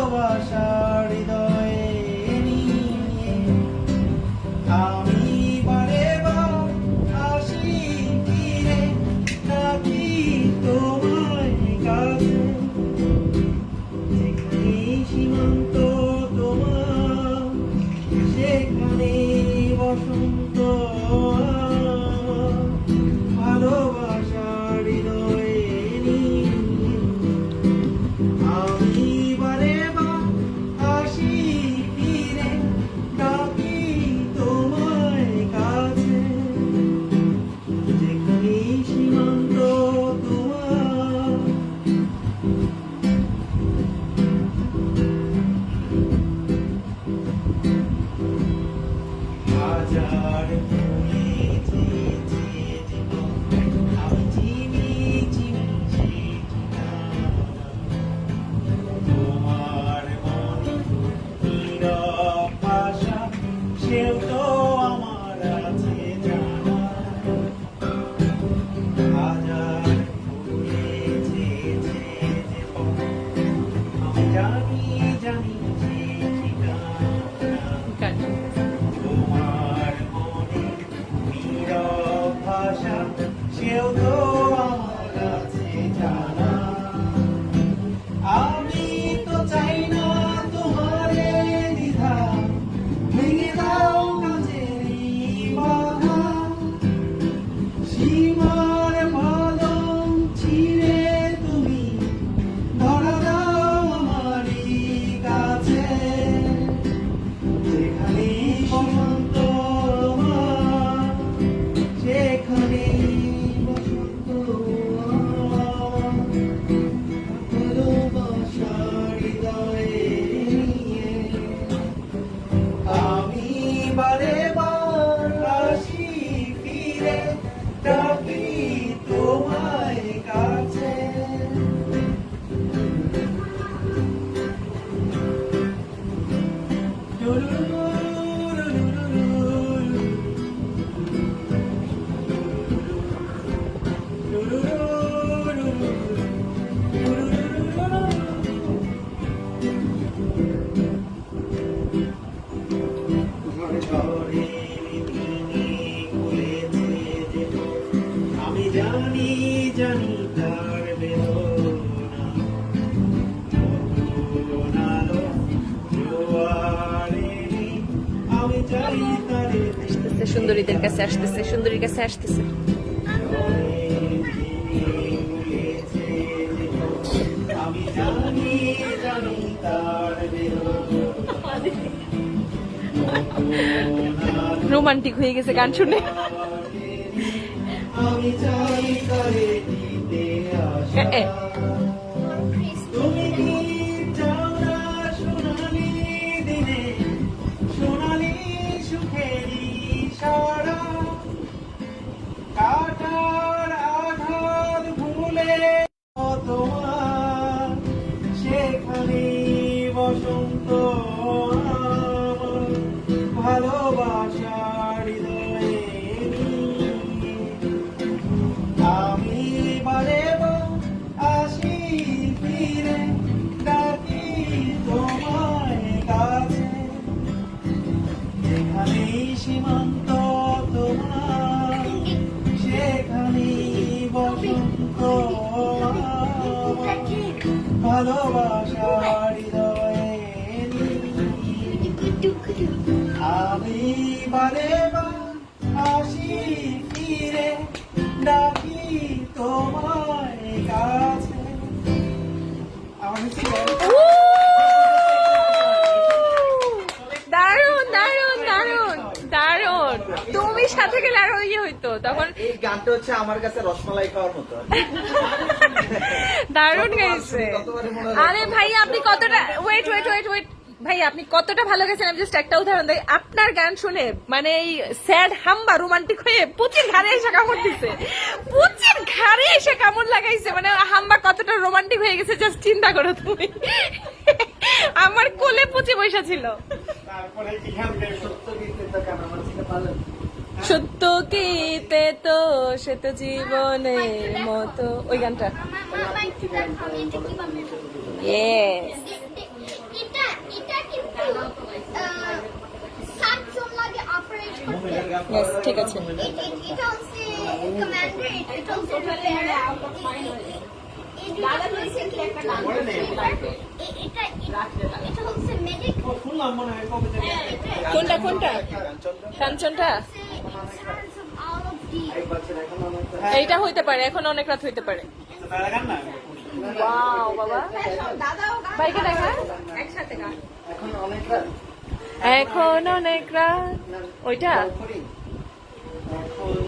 ভালোবাসার হৃদয়ে নিয়ে আমি বারে বার আসি ফিরে থাকি তোমায় কাছে যেখানে সীমান্ত তোমার সেখানে বসন্ত আমার ভালোবাসার হৃদয়ে নিয়ে আমি বারে বার আসি ফিরে ডাকি তোমায় কাছে যেখানে সীমান্ত তোমার হাজার ফুলে চেয়েছে জীবন আমি চিনি চিনি সেটা তোমার মনে নীরব ভাষা সেও তো আমার আছে জানা হাজার ফুলে চেয়েছে জীবন আমি জানি জানি সে ঠিকানা তোমার মনে নীরব ভাষা সেও তো আমার আছে জানা আমি তো চাই না তোমারে দ্বিধা ভেঙে দাও কাজেরই বাধা সীমার বাঁধন ছিঁড়ে তুমি ধরা দাও আমারই কাছে যেখানে বসন্ত আমার সেখানে বসন্ত আমার ভালোবাসার হৃদয়ে নিয়ে আমি বারে বার আসি ফিরে ডাকি তোমায় কাছে আমি জানি জানি তার বেদনা আমি চাই তারে আসতেছে সুন্দরীদের কাছে আসতেছে, সুন্দরীর কাছে আসতেছে। আমি জানি জানি তার রোমান্টিক হয়ে গেছে গান শুনে। আমি চাই তারে দিতে আশা তুমি কি চাও না সোনালি দিনে সোনালি সুখেরই সারা কাটার আঘাত ভুলে তোমার সেখানে বসন্ত আমার ভালোবাসার হৃদয়ে নিয়ে আমি বারে বার আসি ফিরে ডাকি তোমায় কাছে যেখানে সীমান্ত তোমার সেখানে বসন্ত আমার ভালোবাসার হৃদয়ে নিয়ে আমি বারে বার আসি ফিরে ডাকি তোমায় কাছে দারুণ দারুণ দারুণ দারুণ। তুমি সাথে গেলে আরো ইয়ে হইতো তখন। এই গানটা হচ্ছে আমার কাছে রসমালাই খাওয়ার মতো দারুণ গাইছে। আরে ভাই আপনি কতটা ওয়েট ওয়েট ওয়েট ওয়েট ভাই আপনি কতটা ভালো গেছেন আমি জাস্ট একটা উদাহরণ দিই। আপনার গান শুনে মানে এই স্যাড হাম্বা রোমান্টিক হয়ে পুচির ঘাড়ে এসে কামড় দিছে, পুচির ঘাড়ে এসে কামড় লাগাইছে। মানে হাম্বা কতটা রোমান্টিক হয়ে গেছে জাস্ট চিন্তা করো তুমি। আমার কোলে পুচি বসা ছিল। তারপরে এখান থেকে সত্য গীতে তো কেন আমার থেকে পালেন সত্য গীতে তো সে তো জীবনের মতো ওই গানটা। Yes. Yes, ঠিক আছে। এটা হচ্ছে কমান্ডার, এটা হচ্ছে এটা হচ্ছে মেডিক। শুনলাম মনে হয় কবে থেকে কোনটা কোনটা? কাঞ্চনটা? এইটা হইতে পারে, এখন অনেক রাত হইতে পারে। তারা গান না ওয়াও বাবা, ভাইকে দেখা একসাথে গান। এখন অনেক রাত এখন অনেক রাত, ওইটা করি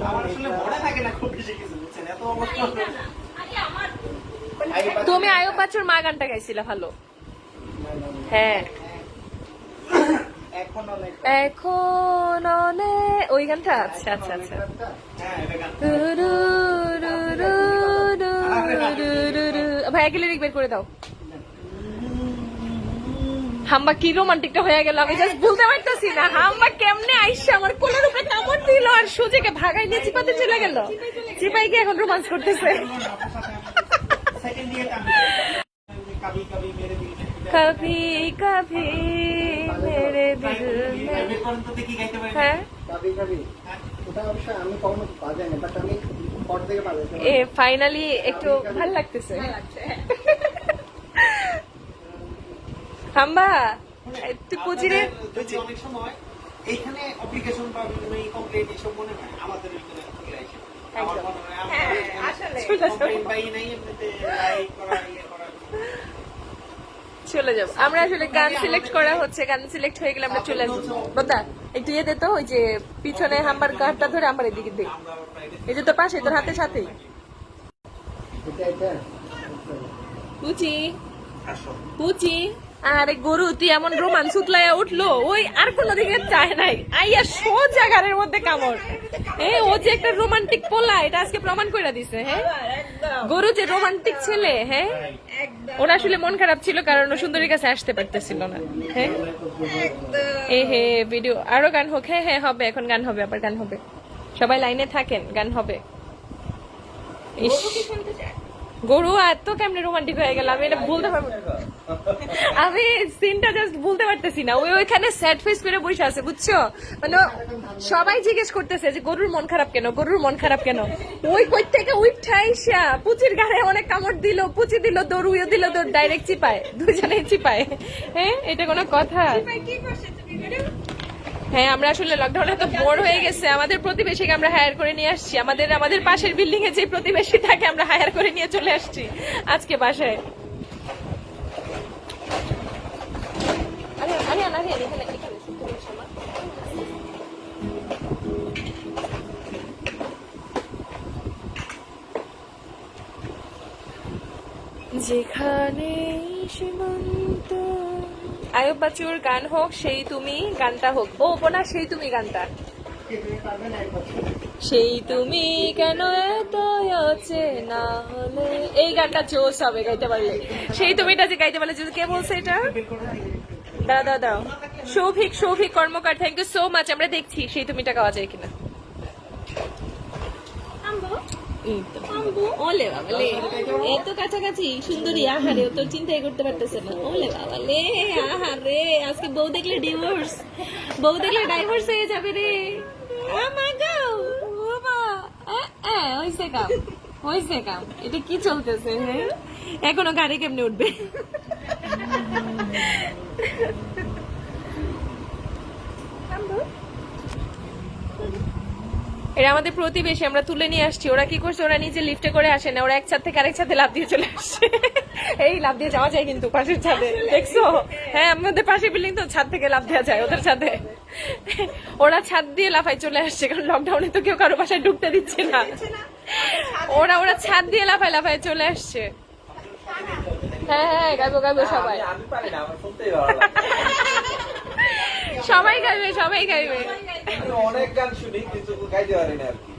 আমার আসলে মনে থাকে না খুব বেশি কিছু বুঝছেন এত অবস্থা তুমি আয়ুব বাচ্চুর মা গানটা গাইছিলা ভালো। হ্যাঁ এখন অনেক এখন অনেক, ওই গানটা। আচ্ছা আচ্ছা আচ্ছা। হ্যাঁ এটা গান ভাইয়াকে লিরিক বের করে দাও। হাম্বা কি রোমান্টিকটা হয়ে গেল, আমি জাস্ট বলতে পারতেছি না। হাম্বা কেমনে আইসা আমার কোলের উপরে কামড় দিল আর সুজেকে ভাগাই নিয়ে চিপাতে চলে গেল। চিপাই গিয়ে এখন রোমান্স করতেছে। সেকেন্ড ইয়ার আমি কবি কবি মেরে দিল কভি কভি মেরে দিল মে। আমি কোন তো দেখি গাইতে পারি হ্যাঁ কবি কবি ওটা অবশ্য আমি কখনো বাজাই না বাট আমি পর থেকে বাজাইছি এ ফাইনালি একটু ভাল লাগতেছে। হাম্বা তুই পুচিরে যদি অনেক সময় এইখানে অ্যাপ্লিকেশন বা বিভিন্ন কমপ্লেইন এসব মনে হয় আমাদের এখানে থেকে আসে আমার মনে হয় আসলে কমপ্লেইন পাই নাই এমনিতে লাইক করা ইয়ে করা চলে যাব আমরা। আসলে গান সিলেক্ট করা হচ্ছে, গান সিলেক্ট হয়ে গেলে আমরা চলে আসবো। বদা একটু ইয়ে দে তো, ওই যে পিছনে হাম্বার কাঠটা ধরে আমার এদিকে দে। এই যে তোর পাশে, তোর হাতের সাথেই। এটা এটা পুচি আসো পুচি, আরে গরু তুই এমন রোমান্স উতলাইয়া উঠলো, ওই আর কোন দিকে চায় নাই, আইয়া সোজা গানের মধ্যে কামড়। ও যে একটা রোমান্টিক পোলা, এটা আজকে প্রমাণ করে দিছে। হ্যাঁ গরু যে রোমান্টিক ছেলে। হ্যাঁ ওর আসলে মন খারাপ ছিল কারণ ও সুন্দরীর কাছে আসতে পারতেছিল না। হ্যাঁ এ হে ভিডিও আরো গান হোক। হ্যাঁ হ্যাঁ হবে, এখন গান হবে, আবার গান হবে। সবাই লাইনে থাকেন, গান হবে। ইস গরু এত কেমনে রোমান্টিক হয়ে গেল, আমি এটা বলতে পারবো না। আমি সিনটা জাস্ট বলতে পারতেছি না। ওই ওইখানে স্যাড ফেস করে বসে আছে বুঝছো, মানে সবাই জিজ্ঞেস করতেছে যে গরুর মন খারাপ কেন, গরুর মন খারাপ কেন। ওই কই থেকে উঠাইসা পুচির গায়ে অনেক কামড় দিল, পুচি দিল দৌড়, উইও দিল দৌড়, ডাইরেক্ট চিপায়, দুজনেই চিপায়। হ্যাঁ এটা কোনো কথা? হ্যাঁ আমরা আসলে লকডাউনে তো বোর হয়ে গেছে। আমাদের প্রতিবেশীকে আমরা হায়ার করে নিয়ে আসছি, আমাদের পাশের বিল্ডিং এ যে প্রতিবেশী থাকে আমরা হায়ার করে নিয়ে চলে আসছি আজকে বাসায়। আরে আরে আরে এখানে এখানে শুনতে পাচ্ছ না? যেখানে সীমান্ত। আয়ুব বাচ্চুর গান হোক সেই তুমি গানটা হোক। ও বোনা সেই তুমি গানটা, সেই তুমি কেন এত অচেনা হলে, এই গানটা জোস হবে গাইতে পারলে। সেই তুমিটা যে গাইতে পারলে, কে বলছে এটা? দাও দাও দাও, সৌভিক কর্মকার, থ্যাংক ইউ সো মাচ। আমরা দেখছি সেই তুমিটা গাওয়া যায় কিনা। ওলে বাবালে এত কাছাকাছি সুন্দরী, আহারে ও তো চিন্তাই করতে পারতেছে না। ওলে বাবালে আহারে, আজকে বউ দেখলে ডিভোর্স, বউ দেখলে ডাইভোর্স হয়ে যাবে রে। হয়েছে কাম, এটা কি চলতেছে? হ্যাঁ এখনো গাড়ি কেমনে উঠবে? এরা আমাদের প্রতিবেশী, আমরা তুলে নিয়ে আসছি। ওরা কি করছে, ওরা নিজে লিফটে করে আসে না, ওরা এক ছাদ থেকে আরেক ছাদে লাফ দিয়ে চলে আসছে। এই লাফ দিয়ে যাওয়া যায় কিন্তু পাশের ছাদে, দেখছো? হ্যাঁ আমাদের পাশের বিল্ডিং তো, ছাদ থেকে লাফ দেওয়া যায় ওদের ছাদে। ওরা ছাদ দিয়ে লাফাই চলে আসছে, কারণ লকডাউনে তো কেউ কারো বাসায় ঢুকতে দিচ্ছে না। ওরা ছাদ দিয়ে লাফাই চলে আসছে। হ্যাঁ হ্যাঁ গাইবো সবাই, সবাই গাইবে। অনেক গান শুনি কিন্তু গাইতে পারি না আর কি।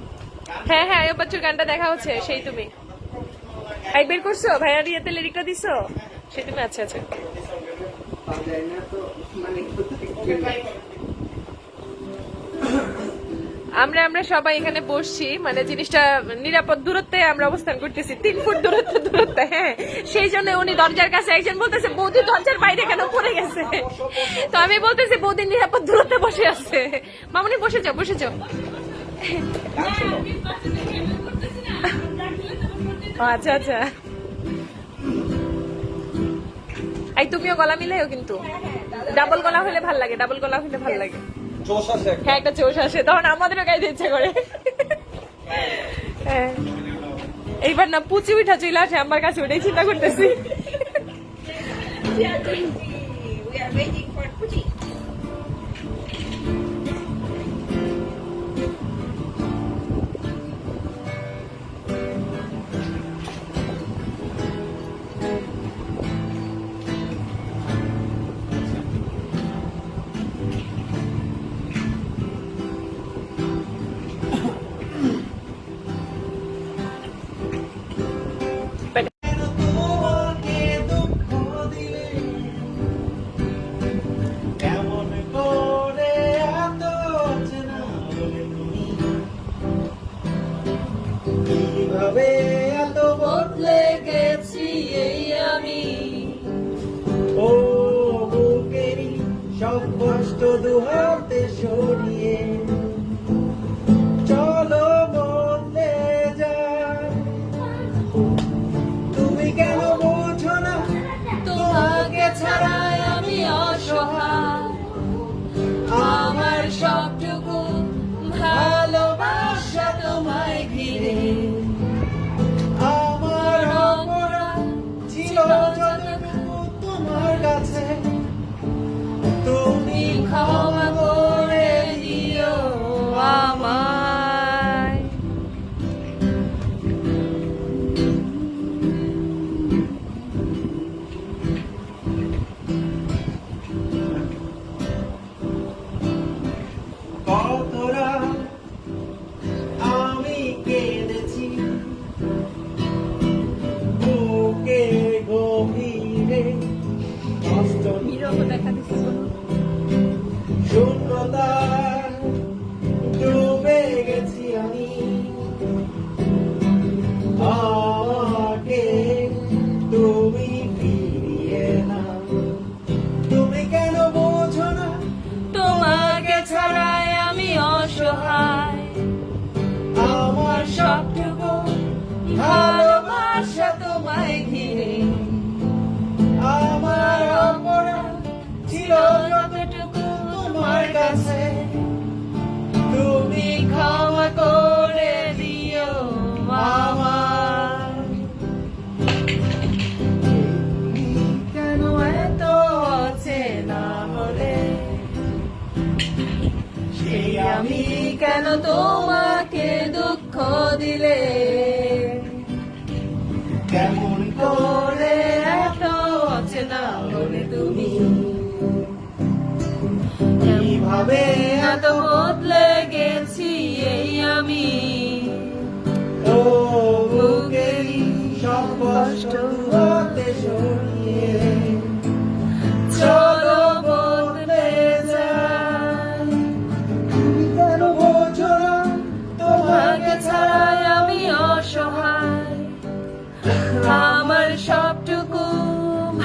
হ্যাঁ হ্যাঁ আয়ুব বাচ্চুর গানটা দেখা হচ্ছে, সেই তুমি। এই বের করছো ভাইয়া, রিয়াতে লিরিকটা দিছো সেই তুমি। আচ্ছা আচ্ছা আমরা সবাই এখানে বসছি, মানে জিনিসটা নিরাপদ দূরত্বে আমরা অবস্থান করতেছি, 3 ফুট দূরত্বে। হ্যাঁ, সেই জন্য উনি দরজার কাছে, একজন বলতেছে বৌদি দরজার বাইরে কেন পড়ে গেছে, তো আমি বলতেছি বৌদি নিরাপদ দূরত্বে বসে আছে। মামুনি বসে যাও, বসে যাও। আচ্ছা আচ্ছা, এই তুমিও গলা মিলাইও, কিন্তু ডাবল গলা হলে ভাল লাগে, ডাবল গলা হলে ভাল লাগে। জোশ আছে একটা। হ্যাঁ, একটা জোশ আসে, তখন আমাদেরও গাইতে ইচ্ছে করে। হ্যাঁ, এইবার না পুচি উঠা চলে আসে আমার কাছে, ওটাই চিন্তা করতেছি। তোমাকে দুঃখ দিলে কেমন করে এত চেনা হলে তুমি, কিভাবে এত বদলে গেছি এই আমি, ও বুকেরই সব কষ্ট দুহাতে সরিয়ে চলো বদলে যায়। তুমি কেন বোঝো না তোমাকে ছাড়াই আমি অসহায়, আমার সবটুকু ভালোবাসা তোমায় ঘিরে, আমার অপরাধ ছিল যতটুকু তোমার কাছে, তুমি ক্ষমা করে দিও আমায়। কতরা আমি কেঁদেছি বুকে গভীরে, কষ্ট দেখা দিচ্ছে শূন্যতার ডুবে গেছি আমি, আমাকে তুমি ফিরিয়ে না, তুমি কেন বোঝো না তোমাকে ছাড়াই আমি অসহায়, আমার সবটুকু ভালোবাসা তোমায় ঘিরে, আমার অপরাধ ছিল যতটুকু তোমার কাছে, তুমি ক্ষমা করে দিও আমার। কেন এত অচেনা হলে সেই আমি কেন তোমাকে দুঃখ দিলে, কেমন করে এত অচেনা হলে তুমি, কিভাবে এত বদলে গেছি এই আমি, ও বুকেরই সব কষ্ট হাতে সরিয়ে চলো বদলে যাই। তুমি কেন বোঝো না তোমাকে ছাড়াই আমি অসহায়, আমার সবটুকু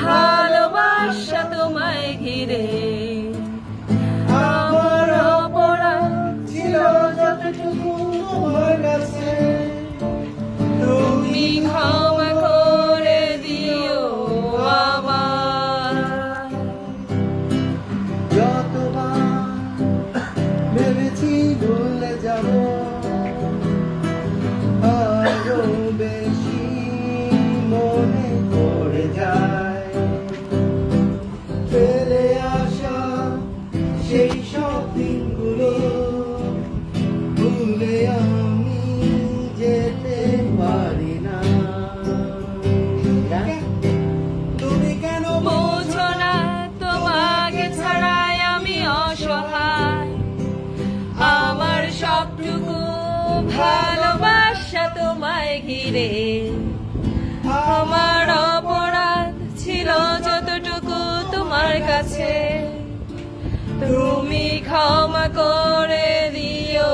ভালোবাসা তোমায় ঘিরে, আমার অপরাধ ছিল যতটুকু তোমার কাছে, তুমি ক্ষমা করে দিও আমার। যতবার ভেবেছি ভুলে যাব, আরো বেশি মনে পড়ে যায়, ফেলে আসা সেই সব দিনগুলো ভুলে আমি যেতে পারি না। তুমি কেন বোঝো না তোমাকে ছাড়াই আমি অসহায়, আমার সবটুকু ভালোবাসা তোমায় ঘিরে, আমার অপরাধ ছিল যতটুকু তোমার কাছে, তুমি ক্ষমা করে দিও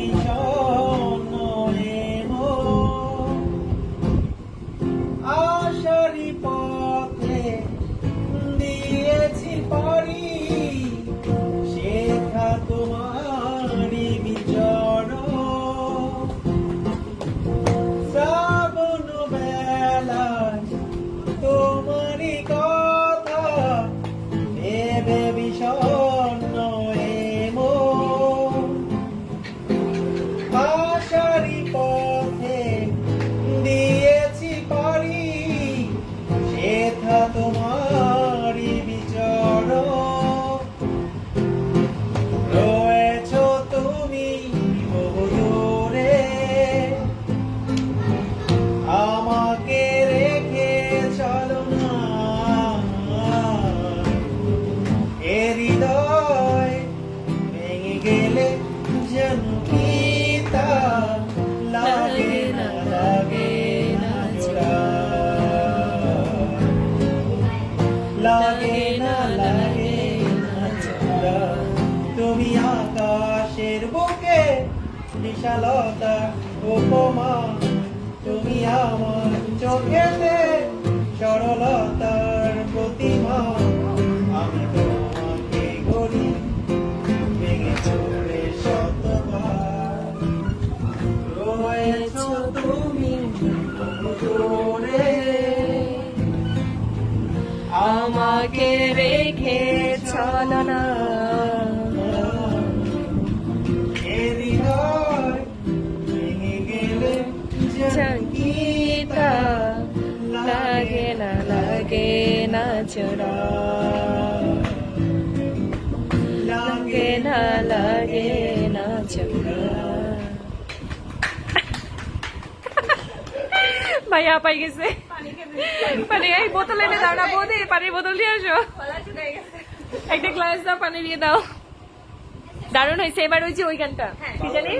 বিশালতা উপমা তুমি আমার চোখেতে সরলতার প্রতিমা আমি তোমাকে গড়ি ভেঙে চলে শতবার রয়েছ তুমি দূরে আমাকে রেখে চলো না হৃদয় ভেঙে গেলে চকিতা লাগে না চোরা লাগে না চোরা ভাইয়া পাই গেছে পানি এই বোতল এনে দাও না বৌদি পানির বোতল নিয়ে আসো একটা গ্লাস দাও পানি দিয়ে দাও দারুণ হয়েছে এবার ওই যে ওই গানটা কি জানি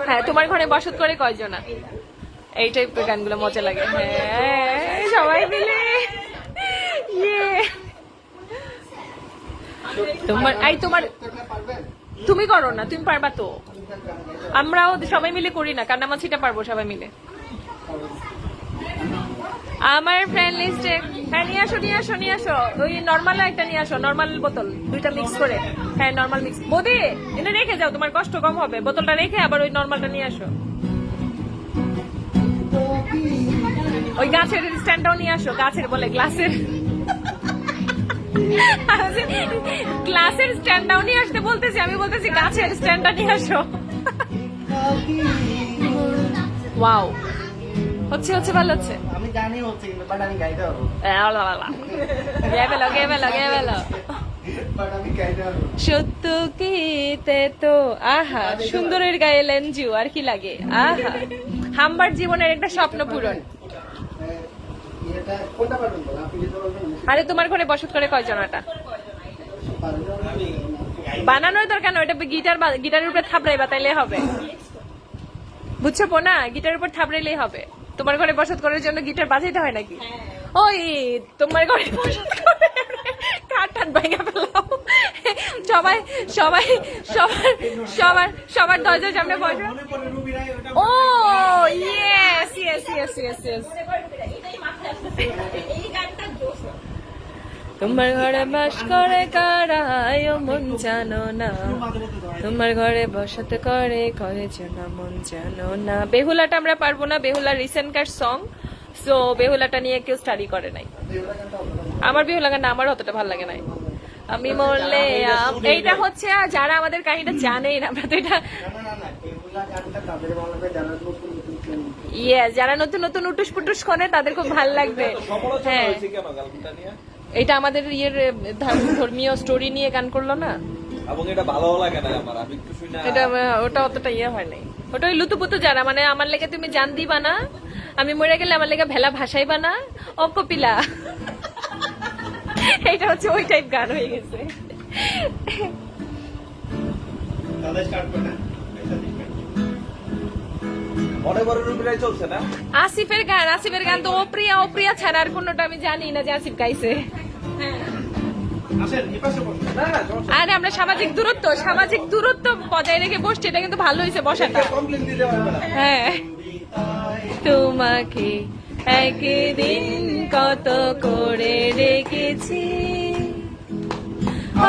হ্যাঁ তোমার ঘরে বসত করে কয়জনা এই টাইপের গানগুলো মজা লাগে হ্যাঁ সবাই মিলে ইয়ে তোমার তুমি করো না তুমি পারবা তো আমরাও সবাই মিলে করি না কান্নামাছিটা পারবো সবাই মিলে আমার ফ্রেন্ড লিস্টে হ্যাঁ নিয়ে আসো ওই নর্মাল একটা নিয়ে আসো নর্মাল বোতল দুইটা মিক্স করে হ্যাঁ নর্মাল মিক্স বৌদি এটা রেখে যাও তোমার কষ্ট কম হবে বোতলটা রেখে আবার ওই নর্মালটা নিয়ে আসো ওই গাছের স্ট্যান্ডটাও নিয়ে আসো গাছের বলে গ্লাসের গ্লাসের স্ট্যান্ডটাও নিয়ে আসতে বলতেছি আমি বলতেছি গাছের স্ট্যান্ডটা নিয়ে আসো ওয়াও হচ্ছে ভালো হচ্ছে আমি জানি হচ্ছে কিন্তু বাট আমি গাইতে পারবো বাট আমি গাইতে পারবো সত্য গীতে তো আহা সুন্দরের গায়ে লেঞ্জু আর কি লাগে আহা হাম্বার জীবনের একটা স্বপ্ন পূরণ এটা কোনটা পারবেন বল আপনি যেটা বলবেন আরে তোমার ঘরে বসত করে কয়জনাটা বানানোর দরকার নয় ওটা গিটারের উপরে থাপড়াইবা তাইলে হবে বুঝছো পোনা গিটারের উপর থাপড়াইলেই হবে তোমার ঘরে বসত করার জন্য গিটার বাজাইতে হয় নাকি ওই তোমার ঘরে বসত করে কাটান ভাঙা ফেলাও সবার দরজার সামনে বসো মনে পড়ে রুবি রায় ওটা ও ইয়েস তোমার ঘরে বাস করে কারা মন জানো না তোমার ঘরে বসত করে না মন জানো না বেহুলাটা আমরা পারবো না বেহুলা রিসেন্টকার সং সো বেহুলাটা নিয়ে কেউ স্টাডি করে নাই আমার বেহুলা গানটা আমার অতটা ভালো লাগে নাই আমি মরলে এইটা হচ্ছে যারা আমাদের কাহিনীটা জানেই না আমরা তো এটা এগুলা গানটা তাদের বলবে যারা নতুন ইয়েস যারা নতুন নতুন উটুস পুটুস করে তাদের খুব ভালো লাগবে হ্যাঁ এটা আমাদের ইয়ের ধর্মীয় স্টোরি নিয়ে গান করলো না এবং এটা ভালো লাগে না আমার আমি একটু শুনি এটা ওটা অতটা ইয়ে হয় নাই ওটা ওই লুতুপুতু যারা মানে আমার লেগে তুমি জান দিবা না আমি মরে গেলে আমার লেগে ভেলা ভাসাইবা না ও কপিলা এটা হচ্ছে ওই টাইপ গান হয়ে গেছে তাদের স্টার্ট করে না মনে বড় রুবিরাই চলছে না আসিফের গান তো অপ্রিয়া ছাড়া আর কোনোটা আমি জানি না যে আসিফ গাইছে আসেন এই পাশে বসুন না আরে আমরা সামাজিক দূরত্ব বজায় রেখে বসছি এটা কিন্তু ভালো হয়েছে বসাটা কমপ্লেন দিতে পারবে না হ্যাঁ তোমাকে একদিন কত করে রেখেছি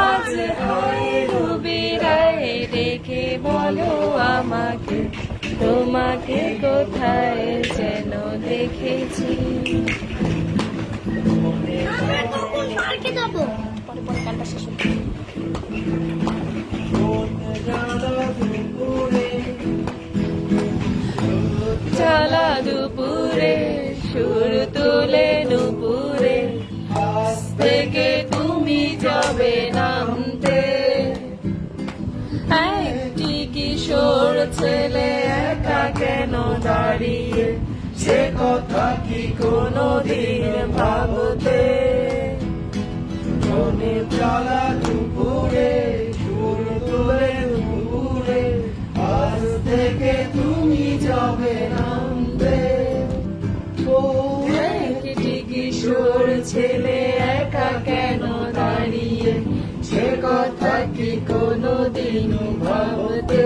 আজ হয় রবিরায় রেখে বলো আমাকে তোমাকে কোথায় যেন দেখেছি আমরা কখন পার্কে যাবো পরে গানটা শেষ হচ্ছে চলা দুপুরে সুর তুলে নুপুরে আজ থেকে তুমি যাবে নামতে একটি কিশোর ছেলে একা কেন দাঁড়িয়ে সে কথা কি কোনোদিন ভাবতে মনে চলা দুপুরে সুর তুলে দুপুরে আজ থেকে তুমি যাবে নামতে একটি কিশোর ছেলে একা কেন দাঁড়িয়ে সে কথা কি কোনোদিন ভাবতে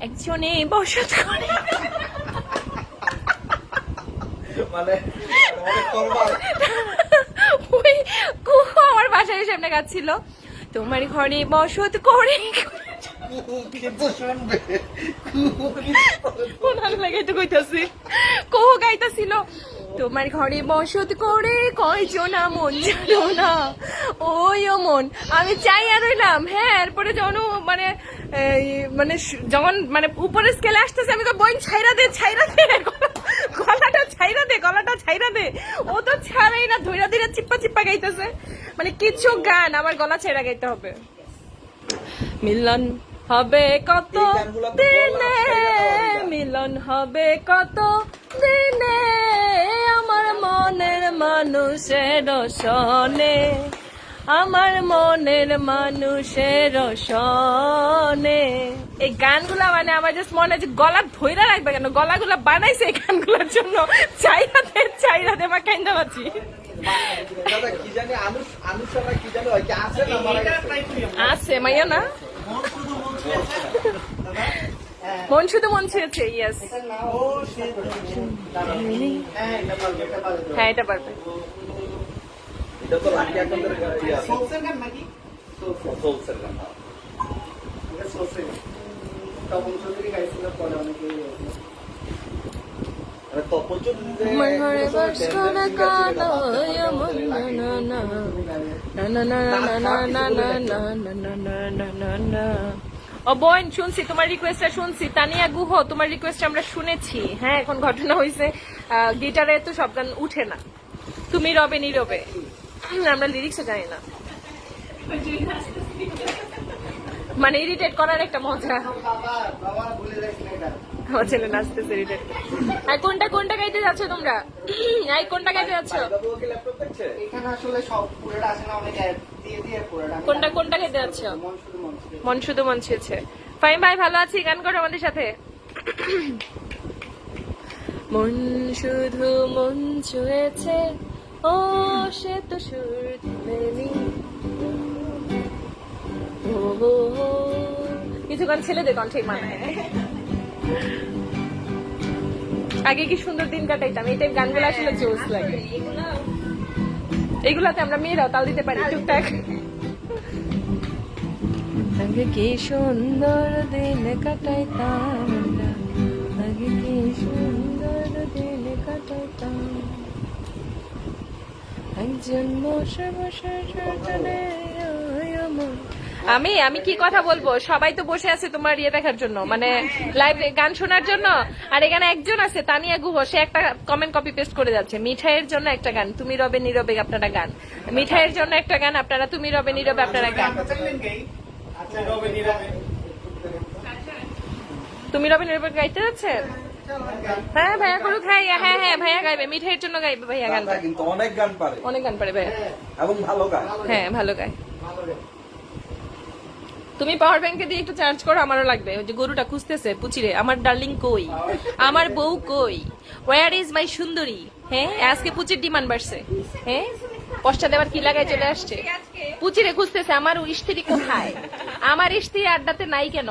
একজনে বসত করে। মানে অনেক করবার ওই কুহু আমার বাসায় সামনে গাচ্ছিল, তোমার ঘরে বসত করে। কিন্তু শুনবে ভালো লাগে তো কইতাছি, কুহু গাইতাছিল, তোমার ঘরে বসত করে কয়জনা মন জানো না, ওই ও মন। আমি চাইয়া রইলাম, হ্যাঁ। এরপরে যখন ও মানে যখন মানে উপরে স্কেলে আসতেছে, আমি তো বইন ছাইরা দে, গলাটা ছাইরা দে, গলাটা ছাইরা দে। ও তো ছাড়াই না, ধৈরা ধৈরা চিপ্পা চিপ্পা গাইতেছে। মানে কিছু গান আমার গলা ছাইরা গাইতে হবে। মিলন হবে কত দিনে, মিলন হবে কত দিনে, আমার মনের মানুষের সনে, আমার মনের মানুষের সনে। এই গানগুলা মানে আমার জাস্ট মনে হয় যে গলা ধইরা রাখবে কেন, গলাগুলা বানাইছে এই গানগুলোর জন্য। চাইরা দে মা কাইন্দা বাঁচি। দাদা কি জানি আনুষ্ঠানা কি জানি হয় কি আছে না মারা এটা গেছে? ট্রাই করি আমরা। আছে মাইয়া না, মন শুধু মন ছুঁয়েছে। দাদা, মন শুধু মন ছুঁয়েছে। ইয়েস, ও সে হ্যাঁ, এটা পারবে, এটা পারবে। হ্যাঁ এটা পারবে। এটা তো লাকি আকান্দের ইয়া সোলসের গান নাকি? সোলসের গান। এটা সোলসের গান। তপন চৌধুরী গাইছিল, পরে অনেকে আরে তপন চৌধুরী আমার ঘরে বাস করে কালো এমন না না না না না না না না না না না না না না না না। ও বোন, শুনছি তোমার রিকোয়েস্টটা, শুনছি। তানিয়া গুহ, তোমার রিকোয়েস্ট আমরা শুনেছি। হ্যাঁ, এখন ঘটনা হয়েছে গিটারে তো সব গান উঠে না। তুমি রবে নীরবে, আমরা লিরিক্সও জানি না। মানে ইরিটেট করার একটা মজা। বাবা ভুলে যাচ্ছি না এটা। আমার ছেলে নাচতেছে ইরিটেট। আর কোনটা গাইতে যাচ্ছ তোমরা? এই কোনটা গাইতে যাচ্ছ? দাদু ওকে ল্যাপটপ দেখছে? এখানে আসলে সব পুরোটা আসে না, অনেক অ্যাড দিয়ে দিয়ে পুরোটা। কোনটা গাইতে যাচ্ছ? মন শুধু মন ছুঁয়েছে। মন শুধু মন ছুঁয়েছে। ফাইম ভাই ভালো আছি, গান করো আমাদের সাথে। মন শুধু মন ছুঁয়েছে, ও সে তো সুর দিলেনি। ও হো হো। কিছু গান ছেলেদের কণ্ঠে মানায়। আগে কি সুন্দর দিন কাটাইতাম, এই টাইপ গানগুলো আসলে জোস লাগে। এগুলাতে আমরা মেয়েরাও তাল দিতে পারি টুকটাক। আগে কি সুন্দর দিন কাটাইতাম আমরা, আগে কি সুন্দর দিন কাটাইতাম, একজন বসে বসে আমি কি কথা বলবো, সবাই তো বসে আছে তোমার ইয়ে দেখার জন্য, মানে লাইভ গান শোনার জন্য। আর এখানে একজন আছে তানিয়া গুহ, সে একটা কমেন্ট কপি পেস্ট করে যাচ্ছে। মিঠাইয়ের জন্য একটা গান, তুমি রবে নীরবে আপনারা গান। মিঠাইয়ের জন্য একটা গান আপনারা, তুমি রবে নীরবে আপনারা গান। গানটা চাইলেন গাই? আচ্ছা, রবে নীরবে। তুমি রবে নীরবে গাইতে যাচ্ছেন? হ্যাঁ ভাইয়া করুক। হ্যাঁ হ্যাঁ হ্যাঁ ভাইয়া গাইবে, মিঠাইয়ের জন্য গাইবে ভাইয়া গান। দাদা কিন্তু অনেক গান পারে অনেক গান পারে ভাইয়া, এবং ভালো গান। হ্যাঁ ভালো গায়। ভালো রে। তুমি পাওয়ার ব্যাংকে দিয়ে একটু চার্জ করো, আমারও লাগবে। ওই যে গরুটা খুঁজতেছে পুচিরে, আমার ডার্লিং কই, আমার বউ কই, ওয়ার ইজ মাই সুন্দরী। হ্যাঁ আজকে পুচির ডিমান্ড বাড়ছে। হ্যাঁ পশ্চা দেওয়ার কি লাগাই চলে আসছে, পুচিরে খুঁজতেছে আমার স্ত্রী কোথায়, আমার স্ত্রী আড্ডাতে নাই কেন,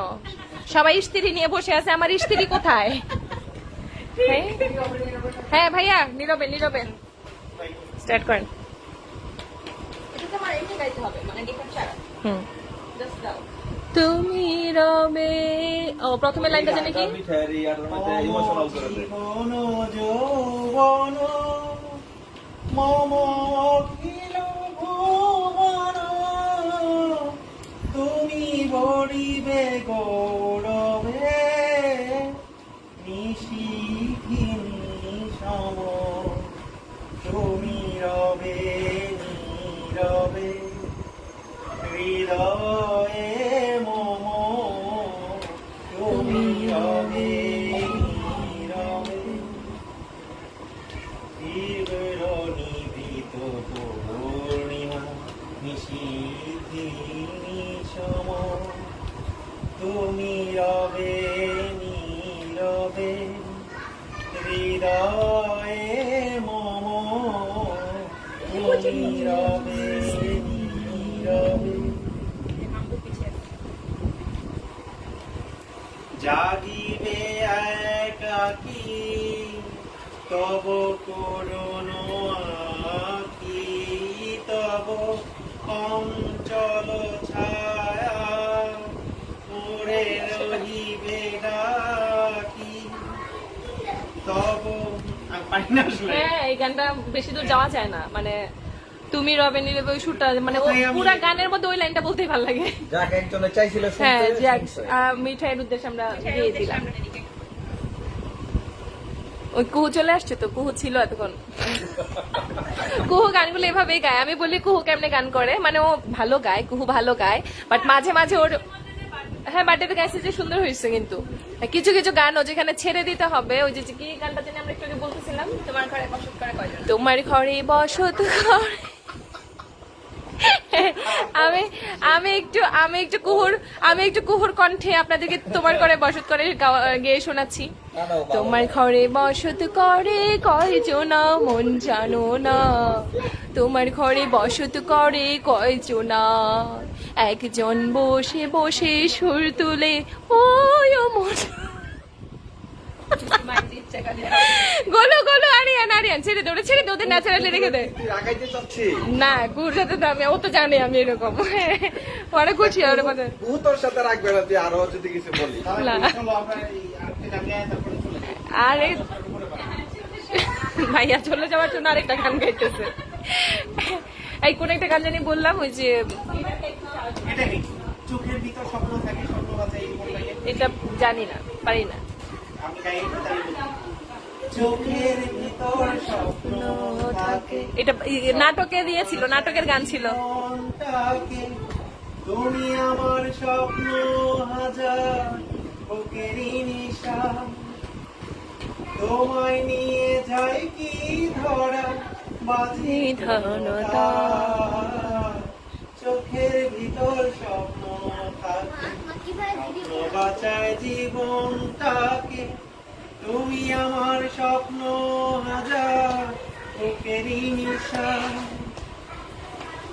সবাই স্ত্রী নিয়ে বসে আছে, আমার স্ত্রী কোথায়। হ্যাঁ? হ্যাঁ ভাইয়া নীরবে নীরবে স্টার্ট করেন। হুম, তুমি রবে। ও প্রথমে লাইনটা জানি কি? মিঠাইয়ের ইয়ার মধ্যে ইমোশনাল করে দেয়। জীবন যৌবন মম অখিল ভুবন, তুমি বড়িবে গৌরবে নিশিখিনি সম, তুমি রবে নীরবে হৃদয়ে মম, তুমি রবে নীরবে তীব্র নিভৃত পূর্ণিমা নিশীথিনী সম, তুমি রবে নীরবে হৃদয়ে মম, তুমি রবে নীরবে। জাগিবে একাকী তব করুণ আঁখি তব অঞ্চল ছায়া মোরে রহিবে ডাকি তব আমি পারি না আসলে। হ্যাঁ এই গানটা বেশি দূর যাওয়া যায় না, মানে তুমি রবে নিলে ওই সুরটা মানে ও কোথায় আমি- পুরা গানের মধ্যে ওই লাইনটা বলতেই ভালো লাগে। যাকে একজনে চাইছিল হ্যাঁ শুনতে, যাক, শুনছে। মিঠাইয়ের উদ্দেশ্যে আমরা দিয়ে দিলাম। ওই কুহু চলে আসছে তো, কুহু ছিল এতক্ষণ। কুহু গানগুলো এভাবেই গায়, আমি বলি কুহু কেমনে গান করে, মানে ও ভালো গায়, কুহু ভালো গায়, বাট মাঝে মাঝে ওর হ্যাঁ বার্থডেতে গাইছে যে সুন্দর হয়েছে, কিন্তু কিছু কিছু গান ও যেখানে ছেড়ে দিতে হবে, ওই যে কি গানটা জানি আমরা একটু আগে বলতেছিলাম, তোমার ঘরে বসত করে কয়জন, তোমার ঘরে বসত করে। আমি একটু কুহুর কণ্ঠে আপনাদেরকে তোমার ঘরে বসত করে গেয়ে শোনাচ্ছি। না, না, বাবা। তোমার ঘরে বসত করে কয়জনা মন জানো না, তোমার ঘরে বসত করে কয়জনা, একজন বসে বসে সুর তুলে ওই ও মন। গোলো গোলো আরিয়ান ছেড়ে দে, ওটা ছেড়ে দে, ওদের ন্যাচারালি রেখে দে। তুই রাগাইতে চাচ্ছিস? না কুহুর সাথে তো আমি, ও তো জানে আমি এরকম, পরে খুশি ওর মধ্যে। ও তোর সাথে রাখবে না, তুই আরো যদি কিছু বলি। না। চলো আমরা এই আরেকটা গান গাই, তারপরে চলে যাই। আরে ভাইয়া চলে যাওয়ার জন্য আরেকটা গান গাইতেছে। এই কোন একটা গান জানি বললাম, ওই যে এটা কি চোখের ভিতর স্বপ্ন থাকে, স্বপ্ন বাঁচাই এই মনটাকে এটা জানি না, পারি না। আমি গাই তাই বলি। চোখের ভিতর স্বপ্ন থাকে এটা নাটকে দিয়েছিল, নাটকের গান ছিল। মনটাকে তুমি আমার স্বপ্ন হাজার বুকেরই নিশা তোমায় নিয়ে যাই কি ধরা বাজি ধনতা। চোখের ভিতর স্বপ্ন থাকে স্বপ্ন বাঁচায় জীবনটাকে তুমি আমার স্বপ্ন হাজার বুকেরই নিশা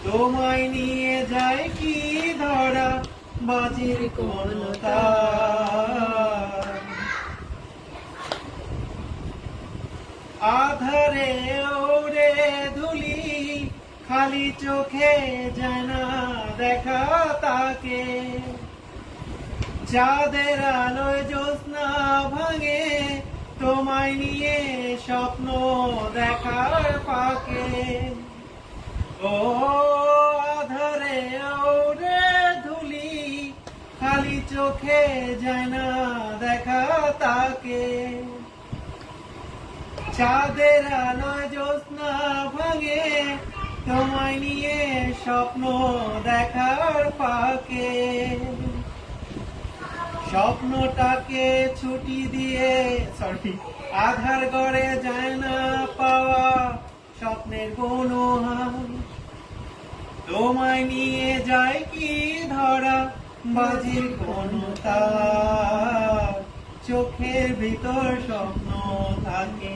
তোমায় নিয়ে যায় কি ধরা বাজির কোন তার। আধারে ওরে ধুলি খালি চোখে যায় না দেখা তাকে চাঁদের আলোয় জ্যোৎস্না ভাঙে তোমায় নিয়ে স্বপ্ন দেখার পাকে ও আধারে ওরে ধুলি খালি চোখে যায় না দেখা তাকে চাঁদের আলোয় জ্যোৎস্না ভাঙে তোমায় নিয়ে স্বপ্ন দেখার পাকে স্বপ্নটাকে ছুটি দিয়ে আধার গড়ে যায় না পাওয়া স্বপ্নের গণহার তোমায় নিয়ে যায় কি ধরা বাজির কোন তার চোখের ভিতর স্বপ্ন থাকে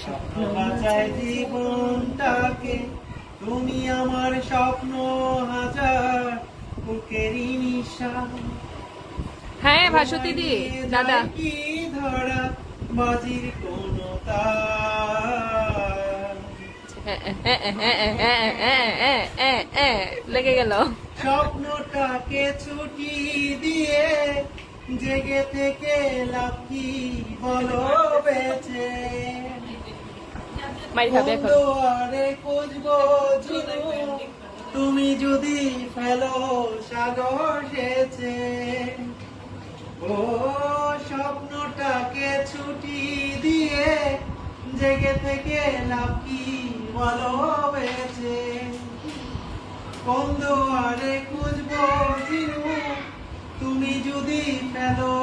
স্বপ্ন বাঁচায় জীবনটাকে তুমি আমার স্বপ্ন হাজার বুকেরই নিশা হ্যাঁ ভাসতী দি দাদা, কি ধরা বাজির কোন তার লেগে গেল। স্বপ্নটাকে ছুটি দিয়ে জেগে থেকে লাভ কি বলো বেঁচে মাই খাবে এখন। আরে খুঁজবো ঝিনুক, তুমি যদি ফেলো সাগর সেচে ও স্বপ্নটাকে ছুটি দিয়ে জেগে থেকে লাভ কি বলো বেঁচে কোন দুয়ারে খুঁজবো ঝিনুক, তুমি যদি ফেলো